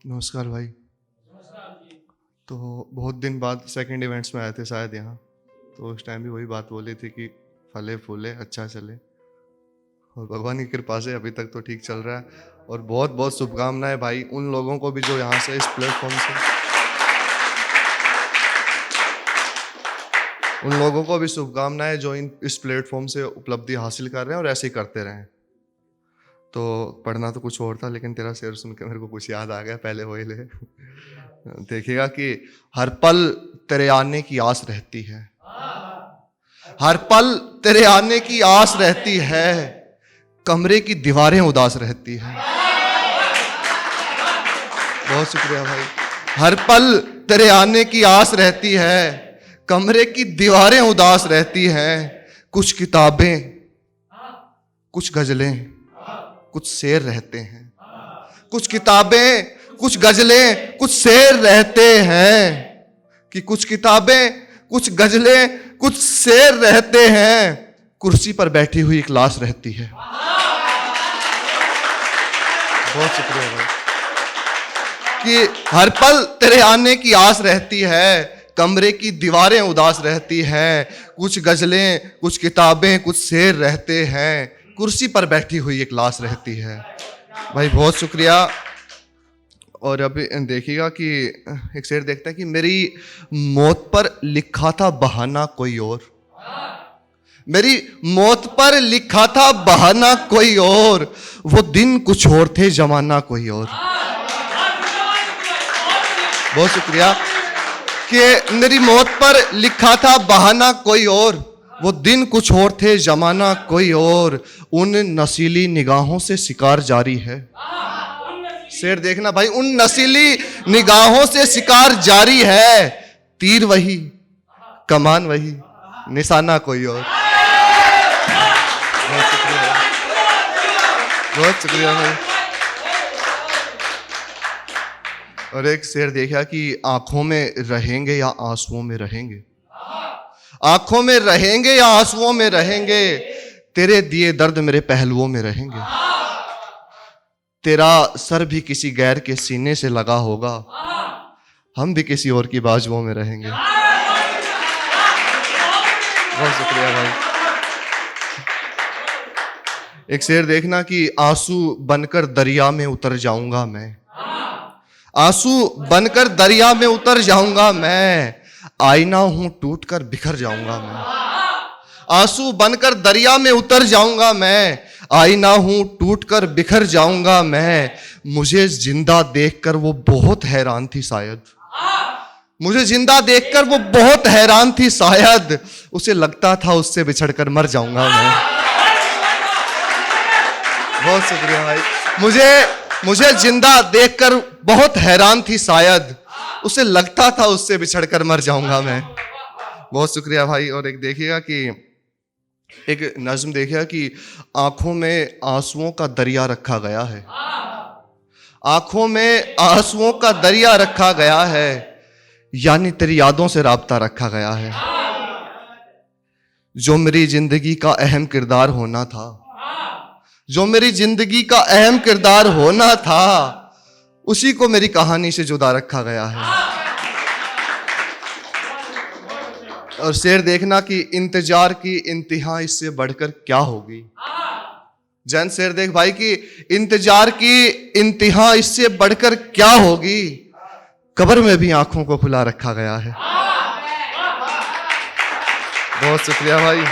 नमस्कार भाई। तो बहुत दिन बाद सेकंड इवेंट्स में आए थे शायद यहाँ, तो उस टाइम भी वही बात बोली थी कि फले फूले अच्छा चले, और भगवान की कृपा से अभी तक तो ठीक चल रहा है। और बहुत बहुत शुभकामनाएं भाई उन लोगों को भी जो यहाँ से इस प्लेटफॉर्म से, उन लोगों को भी शुभकामनाएं जो इस प्लेटफॉर्म से उपलब्धि हासिल कर रहे हैं और ऐसे ही करते रहें। तो पढ़ना तो कुछ और था, लेकिन तेरा शेर सुन के मेरे को कुछ याद आ गया, पहले वही ले। देखिएगा कि हर पल तेरे आने की आस रहती है, हर पल तेरे आने की आस रहती है, कमरे की दीवारें उदास रहती है। बहुत शुक्रिया भाई। हर पल तेरे आने की आस रहती है, कमरे की दीवारें उदास रहती हैं। कुछ किताबें, कुछ गजलें, कुछ शेर रहते हैं। कुछ किताबें, कुछ गजलें, कुछ शेर रहते हैं। कि कुछ किताबें, कुछ गजलें, कुछ शेर रहते हैं। कुर्सी पर बैठी हुई एक लाश रहती है। बहुत शुक्रिया भाई। कि हर पल तेरे आने की आस रहती है, कमरे की दीवारें उदास रहती हैं। कुछ गजलें, कुछ किताबें, कुछ शेर रहते हैं। कुर्सी पर बैठी हुई एक लाश रहती है। भाई बहुत शुक्रिया। और अभी देखिएगा कि एक शेर देखते हैं कि मेरी मौत पर लिखा था बहाना कोई और, मेरी मौत पर लिखा था बहाना कोई और, वो दिन कुछ और थे जमाना कोई और। बहुत शुक्रिया। कि मेरी मौत पर लिखा था बहाना कोई और, वो दिन कुछ और थे जमाना कोई और। उन नशीली निगाहों से शिकार जारी है। शेर देखना भाई, उन नशीली निगाहों से शिकार जारी है। तीर वही, कमान वही, निशाना कोई और। बहुत शुक्रिया भाई, बहुत शुक्रिया भाई। और एक शेर देखा कि आंखों में रहेंगे या आंसुओं में रहेंगे, आंखों में रहेंगे या आंसुओं में रहेंगे, तेरे दिए दर्द मेरे पहलुओं में रहेंगे। तेरा सर भी किसी गैर के सीने से लगा होगा, हम भी किसी और की बाजुओं में रहेंगे। बहुत शुक्रिया भाई। एक शेर देखना कि आंसू बनकर दरिया में उतर जाऊंगा मैं, आंसू बनकर दरिया में उतर जाऊंगा मैं, आईना हूं टूटकर बिखर जाऊंगा मैं। आंसू बनकर दरिया में उतर जाऊंगा मैं, आईना हूं टूटकर बिखर जाऊंगा मैं। मुझे जिंदा देखकर वो बहुत हैरान थी शायद, मुझे जिंदा देखकर वो बहुत हैरान थी शायद, उसे लगता था उससे बिछड़कर मर जाऊंगा मैं। बहुत शुक्रिया भाई। मुझे जिंदा देखकर बहुत हैरान थी शायद, उसे लगता था उससे बिछड़कर मर जाऊंगा मैं। बहुत शुक्रिया भाई। और एक देखिएगा कि एक नज्म देखिएगा कि आंखों में आंसुओं का दरिया रखा गया है, आंखों में आंसुओं का दरिया रखा गया है, यानी तेरी यादों से राब्ता रखा गया है। जो मेरी जिंदगी का अहम किरदार होना था, जो मेरी जिंदगी का अहम किरदार होना था, उसी को मेरी कहानी से जुदा रखा गया है। और शेर देखना कि इंतजार की इंतहा इससे बढ़कर क्या होगी। जैन शेर देख भाई कि इंतजार की इंतहा इससे बढ़कर क्या होगी, कब्र में भी आंखों को खुला रखा गया है। बहुत शुक्रिया भाई।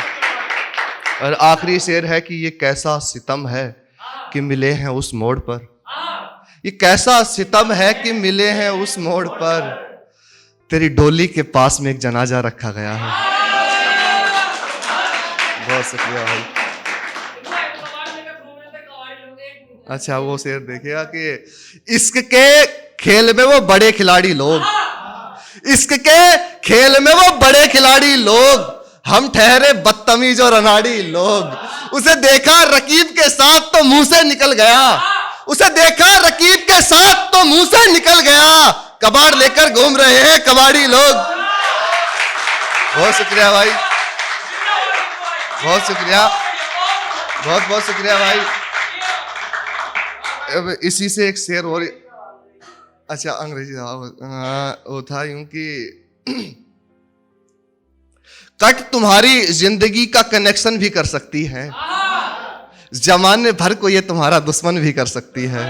और आखिरी शेर है कि ये कैसा सितम है कि मिले हैं उस मोड़ पर, ये कैसा सितम है कि मिले हैं उस मोड़ पर, तेरी डोली के पास में एक जनाजा रखा गया है। बहुत शुक्रिया भाई। अच्छा वो शेर देखिएगा कि इश्क के खेल में वो बड़े खिलाड़ी लोग, इश्क के खेल में वो बड़े खिलाड़ी लोग, हम ठहरे बदतमीज और अनाड़ी लोग। उसे देखा रकीब के साथ तो मुंह से निकल गया, उसे देखा रकीब के साथ तो मुंह से निकल गया, कबाड़ लेकर घूम रहे हैं कबाड़ी लोग। बहुत शुक्रिया भाई, बहुत शुक्रिया, बहुत बहुत शुक्रिया भाई। अब इसी से एक शेर और, अच्छा अंग्रेजी वो था यूं कि कट तुम्हारी जिंदगी का कनेक्शन भी कर सकती है, जमाने भर को ये तुम्हारा दुश्मन भी कर सकती है।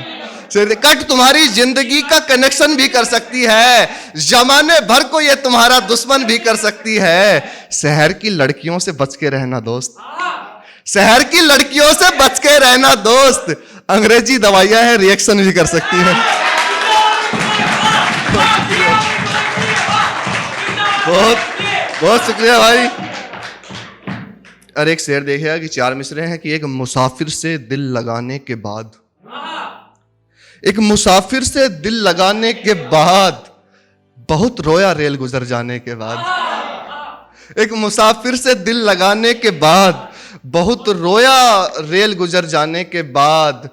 कट तुम्हारी जिंदगी का कनेक्शन भी कर सकती है, जमाने भर को ये तुम्हारा दुश्मन भी कर सकती है। शहर की लड़कियों से बच के रहना दोस्त, शहर की लड़कियों से बच के रहना दोस्त, अंग्रेजी दवाइयां है रिएक्शन भी कर सकती है। बहुत बहुत शुक्रिया भाई। और एक शेर देखिएगा कि 4 मिसरे हैं कि एक मुसाफिर से दिल लगाने के बाद, एक मुसाफिर से दिल लगाने के बाद बहुत रोया रेल गुजर जाने के बाद, एक मुसाफिर से दिल लगाने के बाद बहुत रोया रेल गुजर जाने के बाद,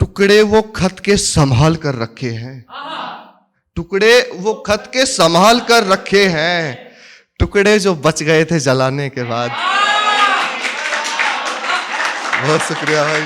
टुकड़े वो खत के संभाल कर रखे हैं, टुकड़े वो खत के संभाल कर रखे हैं, टुकड़े जो बच गए थे जलाने के बाद। बहुत शुक्रिया भाई।